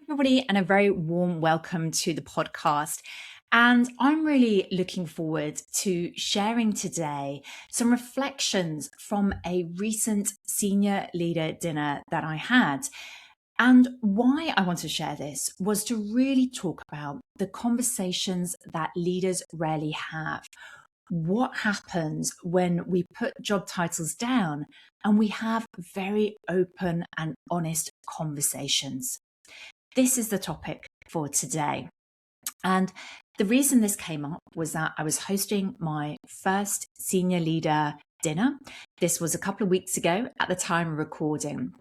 everybody, and a very warm welcome to the podcast. And I'm really looking forward to sharing today some reflections from a recent senior leader dinner that I had. And why I want to share this was to really talk about the conversations that leaders rarely have. What happens when we put job titles down and we have very open and honest conversations? This is the topic for today. And the reason this came up was that I was hosting my first senior leader dinner. This was a couple of weeks ago at the time of recording.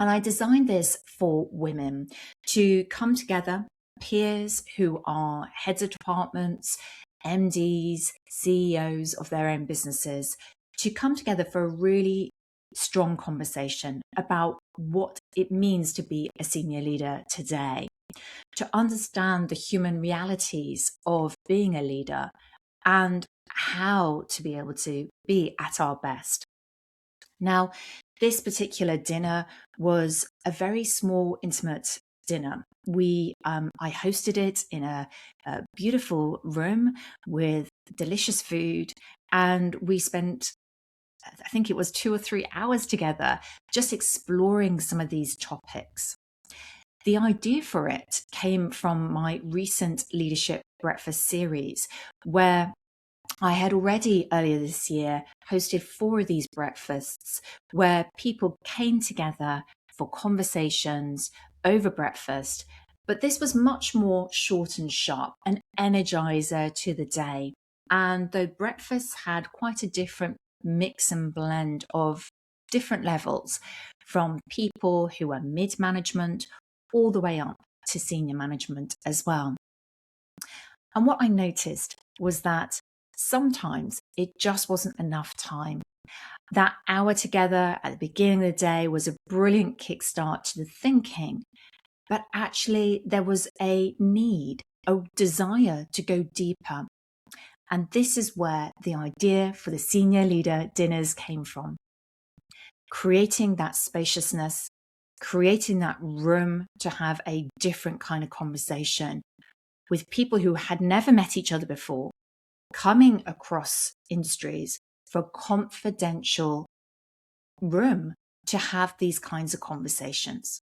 And I designed this for women to come together, peers who are heads of departments, MDs, CEOs of their own businesses, to come together for a really strong conversation about what it means to be a senior leader today, to understand the human realities of being a leader and how to be able to be at our best. Now, this particular dinner was a very small, intimate dinner. I hosted it in a beautiful room with delicious food, and we spent, I think it was 2 or 3 hours together, just exploring some of these topics. The idea for it came from my recent leadership breakfast series, where I had already earlier this year hosted 4 of these breakfasts where people came together for conversations over breakfast. But this was much more short and sharp, an energizer to the day. And the breakfasts had quite a different mix and blend of different levels, from people who were mid-management all the way up to senior management as well. And what I noticed was that sometimes it just wasn't enough time. That hour together at the beginning of the day was a brilliant kickstart to the thinking, but actually there was a need, a desire to go deeper. And this is where the idea for the senior leader dinners came from. Creating that spaciousness, creating that room to have a different kind of conversation with people who had never met each other before, coming across industries for a confidential room to have these kinds of conversations.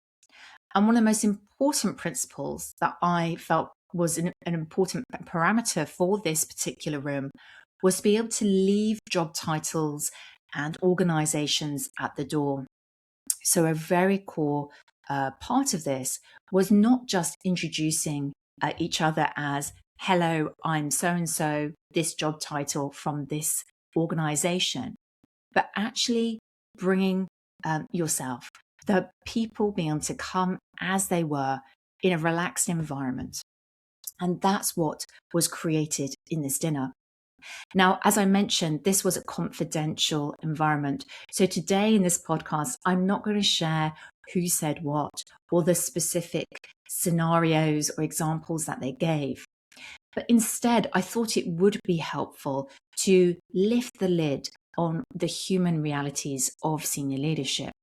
And one of the most important principles that I felt was an important parameter for this particular room was to be able to leave job titles and organizations at the door. So a very core part of this was not just introducing each other as, hello, I'm so-and-so, this job title from this organization, but actually bringing yourself, the people being able to come as they were in a relaxed environment. And that's what was created in this dinner. Now, as I mentioned, this was a confidential environment. So today in this podcast, I'm not going to share who said what or the specific scenarios or examples that they gave. But instead, I thought it would be helpful to lift the lid on the human realities of senior leadership,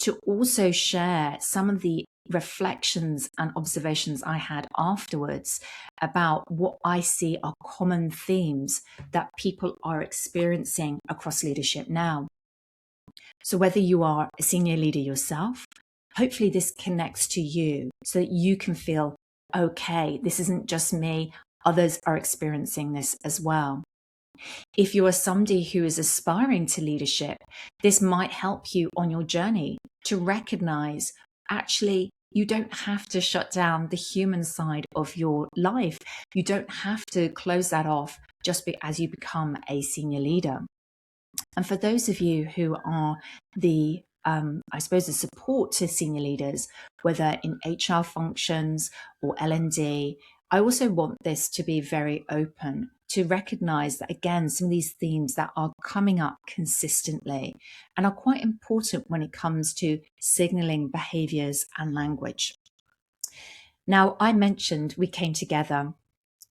to also share some of the reflections and observations I had afterwards about what I see are common themes that people are experiencing across leadership now. So whether you are a senior leader yourself, hopefully this connects to you so that you can feel, okay, this isn't just me, others are experiencing this as well. If you are somebody who is aspiring to leadership, this might help you on your journey to recognize, actually, you don't have to shut down the human side of your life. You don't have to close that off just as you become a senior leader. And for those of you who are the support to senior leaders, whether in HR functions or L&D, I also want this to be very open, to recognize that, again, some of these themes that are coming up consistently and are quite important when it comes to signaling behaviors and language. Now, I mentioned we came together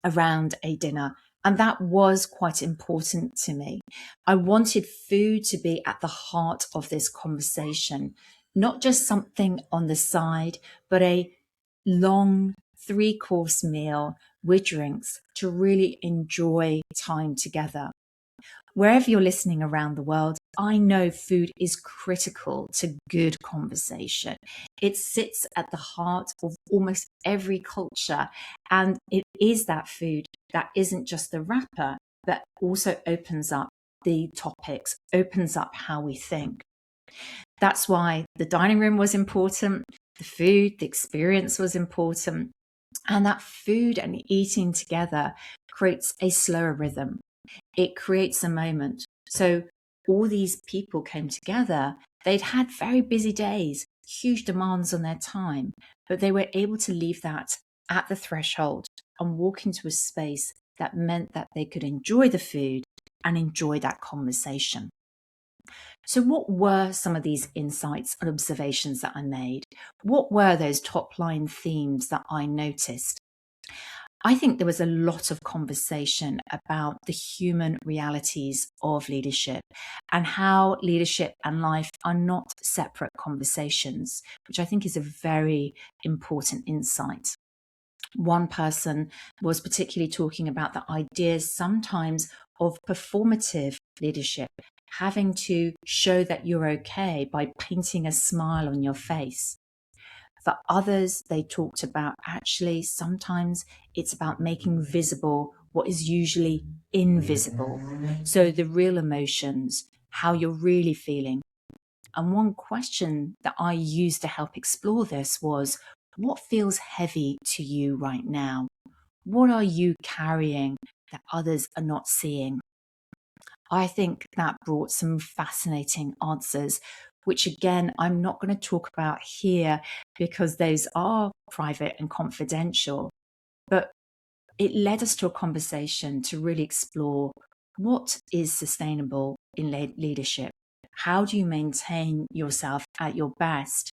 around a dinner, and that was quite important to me. I wanted food to be at the heart of this conversation, not just something on the side, but a long 3-course meal with drinks to really enjoy time together. Wherever you're listening around the world, I know food is critical to good conversation. It sits at the heart of almost every culture, and it is that food that isn't just the wrapper, but also opens up the topics, opens up how we think. That's why the dining room was important, the food, the experience was important, and that food and eating together creates a slower rhythm. It creates a moment. So all these people came together. They'd had very busy days, huge demands on their time, but they were able to leave that at the threshold and walk into a space that meant that they could enjoy the food and enjoy that conversation. So what were some of these insights and observations that I made? What were those top line themes that I noticed? I think there was a lot of conversation about the human realities of leadership and how leadership and life are not separate conversations, which I think is a very important insight. One person was particularly talking about the ideas sometimes of performative leadership, having to show that you're okay by painting a smile on your face. For others, they talked about actually sometimes it's about making visible what is usually invisible. So the real emotions, how you're really feeling. And one question that I used to help explore this was, what feels heavy to you right now? What are you carrying that others are not seeing? I think that brought some fascinating answers, which again, I'm not going to talk about here because those are private and confidential. But it led us to a conversation to really explore what is sustainable in leadership. How do you maintain yourself at your best?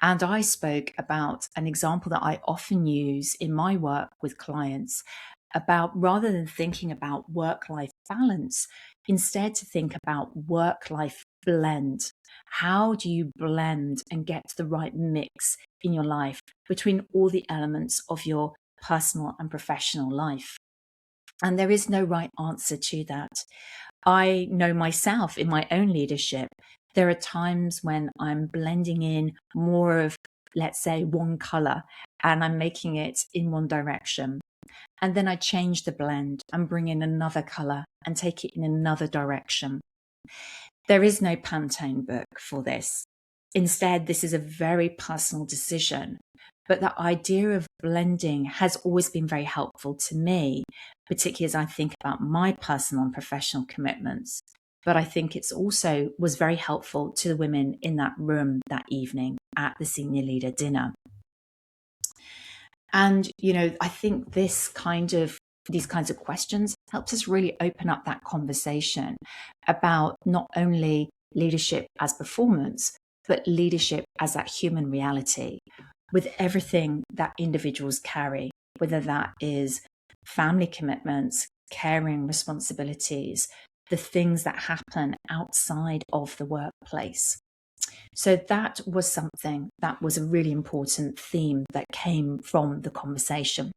And I spoke about an example that I often use in my work with clients about, rather than thinking about work-life balance, instead to think about work-life blend. How do you blend and get the right mix in your life between all the elements of your personal and professional life? And there is no right answer to that. I know myself in my own leadership, there are times when I'm blending in more of, let's say, one color and I'm making it in one direction. And then I change the blend and bring in another color and take it in another direction. There is no Pantone book for this. Instead, this is a very personal decision. But the idea of blending has always been very helpful to me, particularly as I think about my personal and professional commitments. But I think it's also was very helpful to the women in that room that evening at the senior leader dinner. And, I think these kinds of questions helps us really open up that conversation about not only leadership as performance, but leadership as that human reality with everything that individuals carry, whether that is family commitments, caring responsibilities, the things that happen outside of the workplace. So that was something that was a really important theme that came from the conversation.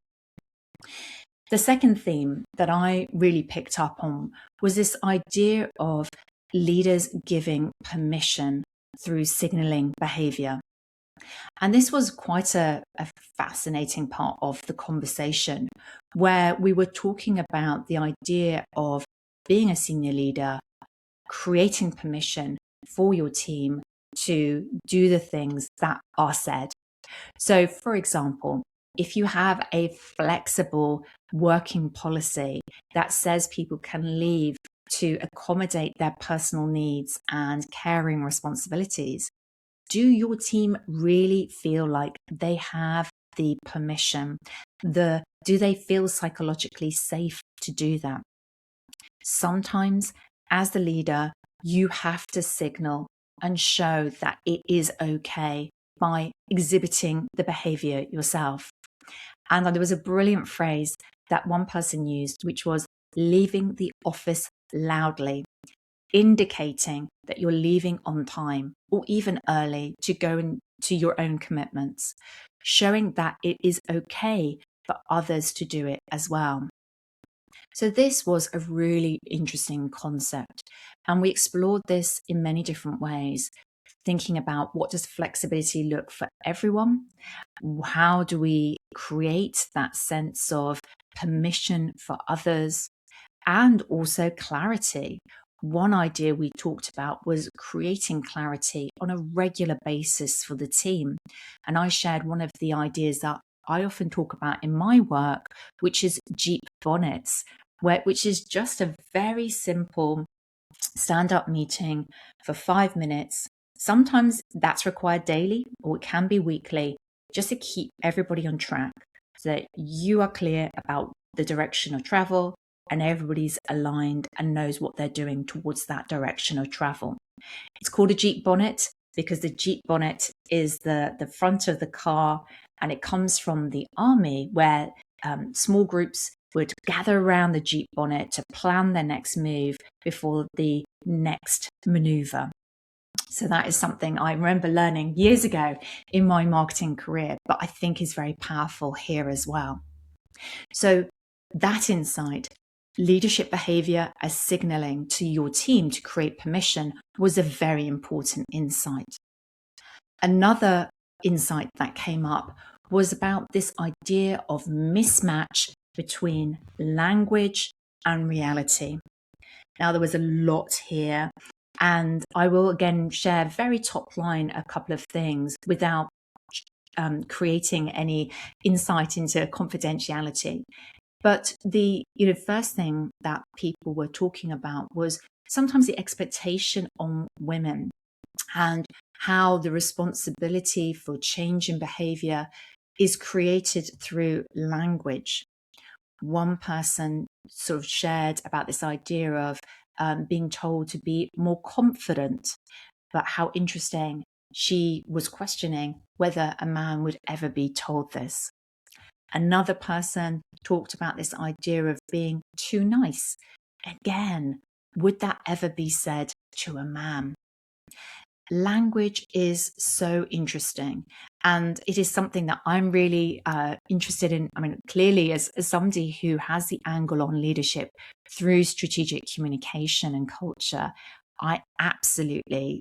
The second theme that I really picked up on was this idea of leaders giving permission through signaling behavior. And this was quite a fascinating part of the conversation, where we were talking about the idea of being a senior leader, creating permission for your team to do the things that are said. So, for example, if you have a flexible working policy that says people can leave to accommodate their personal needs and caring responsibilities, do your team really feel like they have the permission? Do they feel psychologically safe to do that? Sometimes, as the leader, you have to signal and show that it is okay by exhibiting the behavior yourself. And there was a brilliant phrase that one person used, which was leaving the office loudly, indicating that you're leaving on time or even early to go into your own commitments. showing that it is okay for others to do it as well. So this was a really interesting concept, and we explored this in many different ways, thinking about what does flexibility look for everyone? How do we create that sense of permission for others and also clarity? One idea we talked about was creating clarity on a regular basis for the team. And I shared one of the ideas that I often talk about in my work, which is Jeep bonnets, which is just a very simple stand up meeting for 5 minutes. Sometimes that's required daily or it can be weekly, just to keep everybody on track so that you are clear about the direction of travel and everybody's aligned and knows what they're doing towards that direction of travel. It's called a Jeep bonnet because the Jeep bonnet is the front of the car, and it comes from the army where small groups would gather around the Jeep bonnet to plan their next move before the next maneuver. So that is something I remember learning years ago in my marketing career, but I think is very powerful here as well. So that insight, leadership behavior as signaling to your team to create permission, was a very important insight. Another insight that came up was about this idea of mismatch between language and reality. Now, there was a lot here, and I will again share very top line a couple of things without creating any insight into confidentiality. But the first thing that people were talking about was sometimes the expectation on women and how the responsibility for change in behavior is created through language. One person sort of shared about this idea of being told to be more confident, but how interesting she was questioning whether a man would ever be told this. Another person talked about this idea of being too nice. Again, would that ever be said to a man? Language is so interesting, and it is something that I'm really interested in. I mean, clearly, as somebody who has the angle on leadership through strategic communication and culture, I absolutely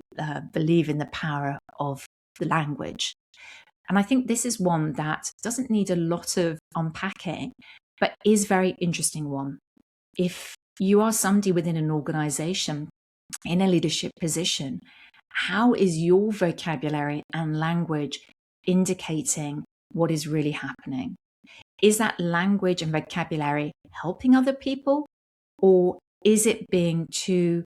believe in the power of the language. And I think this is one that doesn't need a lot of unpacking, but is very interesting one. If you are somebody within an organization in a leadership position, how is your vocabulary and language indicating what is really happening? Is that language and vocabulary helping other people, or is it being too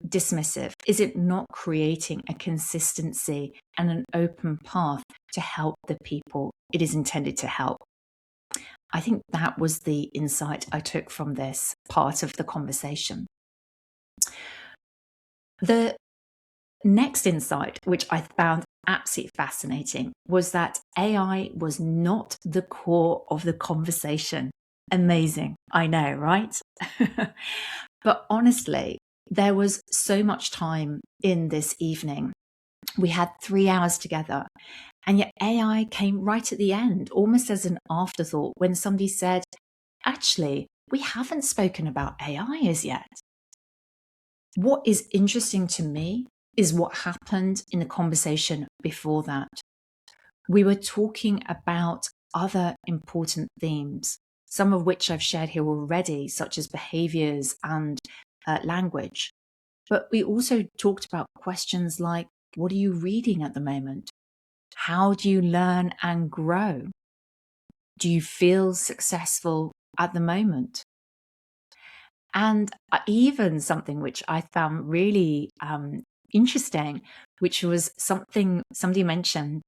dismissive? Is it not creating a consistency and an open path to help the people it is intended to help? I think that was the insight I took from this part of the conversation. The next insight, which I found absolutely fascinating, was that AI was not the core of the conversation. Amazing. I know, right? But honestly, there was so much time in this evening. We had 3 hours together, and yet AI came right at the end, almost as an afterthought, when somebody said, actually, we haven't spoken about AI as yet. What is interesting to me is what happened in the conversation before that. We were talking about other important themes, some of which I've shared here already, such as behaviors and language. But we also talked about questions like, what are you reading at the moment? How do you learn and grow? Do you feel successful at the moment? And even something which I found really interesting, which was something somebody mentioned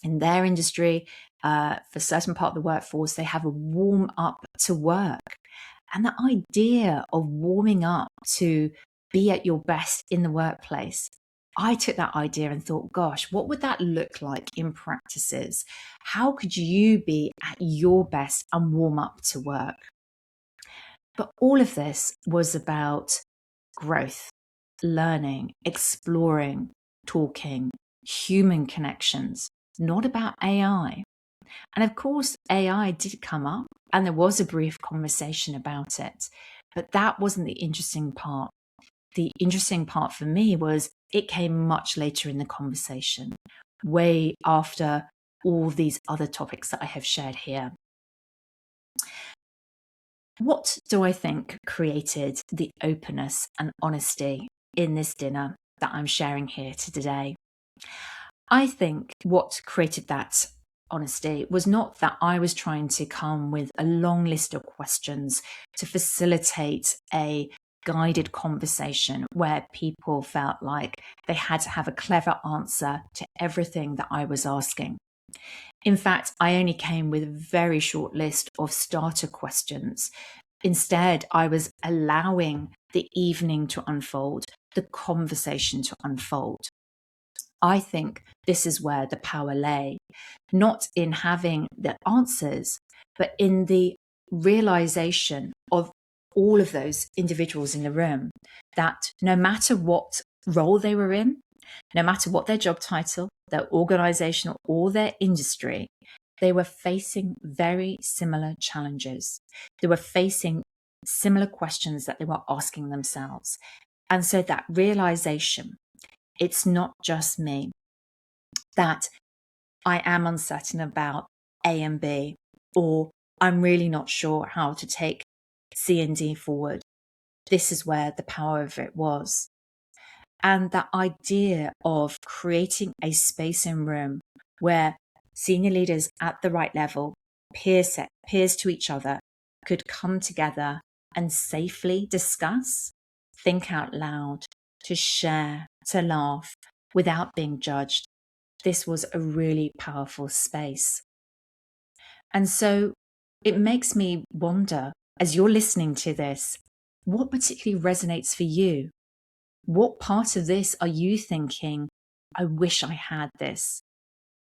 in their industry, for a certain part of the workforce, they have a warm up to work. And the idea of warming up to be at your best in the workplace, I took that idea and thought, gosh, what would that look like in practices? How could you be at your best and warm up to work? But all of this was about growth, learning, exploring, talking, human connections, not about AI. And of course, AI did come up and there was a brief conversation about it. But that wasn't the interesting part. The interesting part for me was it came much later in the conversation, way after all these other topics that I have shared here. What do I think created the openness and honesty in this dinner that I'm sharing here today? I think what created that honesty was not that I was trying to come with a long list of questions to facilitate a guided conversation where people felt like they had to have a clever answer to everything that I was asking. In fact, I only came with a very short list of starter questions. Instead, I was allowing the evening to unfold, the conversation to unfold. I think this is where the power lay, not in having the answers, but in the realization of all of those individuals in the room that no matter what role they were in, no matter what their job title, their organizational or their industry, they were facing very similar challenges. They were facing similar questions that they were asking themselves. And so that realization, it's not just me, that I am uncertain about A and B, or I'm really not sure how to take C and D forward. This is where the power of it was. And that idea of creating a space and room where senior leaders at the right level, peers to each other, could come together and safely discuss, think out loud, to share, to laugh without being judged. This was a really powerful space. And so it makes me wonder, as you're listening to this, what particularly resonates for you? What part of this are you thinking, I wish I had this?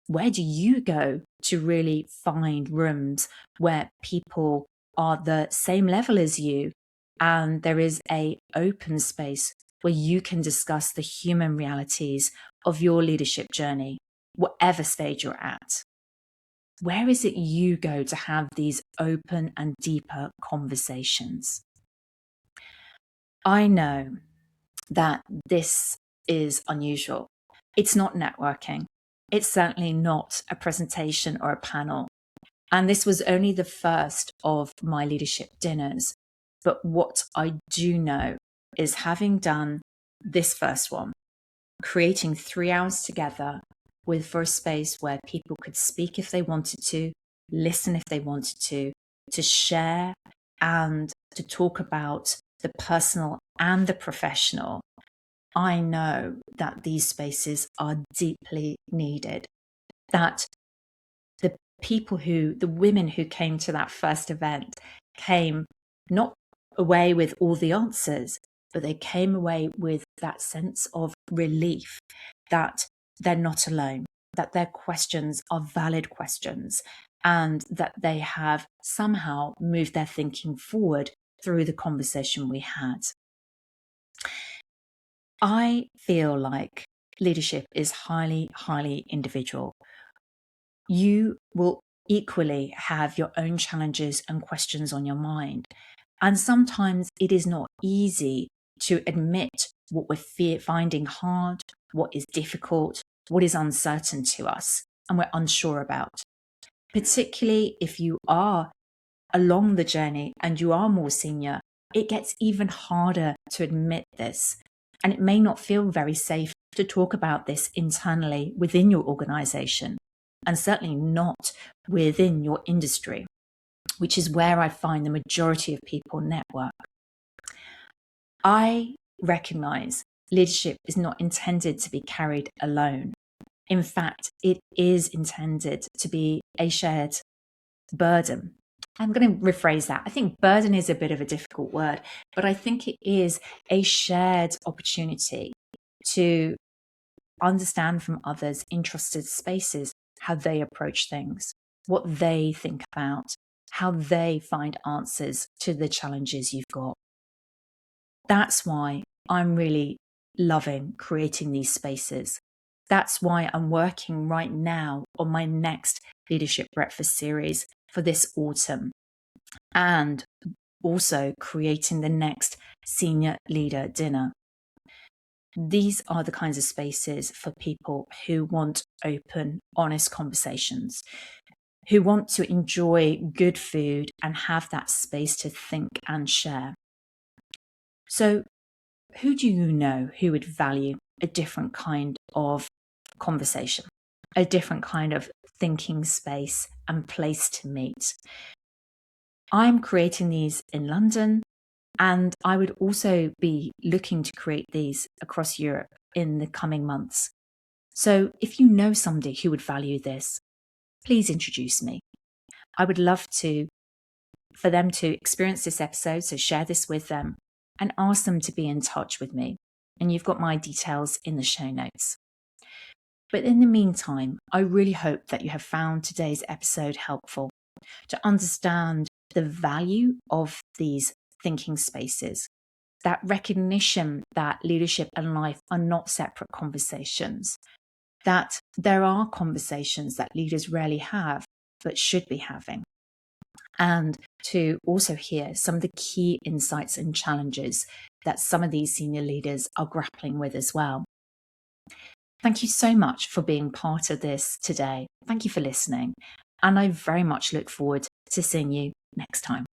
Where do you go to really find rooms where people are the same level as you and there is a open space where you can discuss the human realities of your leadership journey, whatever stage you're at? Where is it you go to have these open and deeper conversations? I know that this is unusual. It's not networking. It's certainly not a presentation or a panel. And this was only the first of my leadership dinners. But what I do know is, having done this first one, creating 3 hours together for a space where people could speak if they wanted to, listen if they wanted to share and to talk about the personal and the professional, I know that these spaces are deeply needed. That the women who came to that first event came not away with all the answers, but they came away with that sense of relief that they're not alone, that their questions are valid questions, and that they have somehow moved their thinking forward through the conversation we had. I feel like leadership is highly, highly individual. You will equally have your own challenges and questions on your mind. And sometimes it is not easy to admit what we're finding hard, what is difficult, what is uncertain to us, and we're unsure about. Particularly if you are along the journey and you are more senior, it gets even harder to admit this. And it may not feel very safe to talk about this internally within your organization, and certainly not within your industry, which is where I find the majority of people network. I recognize leadership is not intended to be carried alone. In fact, it is intended to be a shared burden. I'm going to rephrase that. I think burden is a bit of a difficult word, but I think it is a shared opportunity to understand from others in trusted spaces how they approach things, what they think about, how they find answers to the challenges you've got. That's why I'm really loving creating these spaces. That's why I'm working right now on my next Leadership Breakfast series for this autumn, and also creating the next Senior Leader Dinner. These are the kinds of spaces for people who want open, honest conversations, who want to enjoy good food and have that space to think and share. So, who do you know who would value a different kind of conversation, a different kind of thinking space and place to meet? I'm creating these in London, and I would also be looking to create these across Europe in the coming months. So if you know somebody who would value this, please introduce me. I would love for them to experience this episode, so share this with them and ask them to be in touch with me. And you've got my details in the show notes. But in the meantime, I really hope that you have found today's episode helpful to understand the value of these thinking spaces, that recognition that leadership and life are not separate conversations, that there are conversations that leaders rarely have but should be having, and to also hear some of the key insights and challenges that some of these senior leaders are grappling with as well. Thank you so much for being part of this today. Thank you for listening. And I very much look forward to seeing you next time.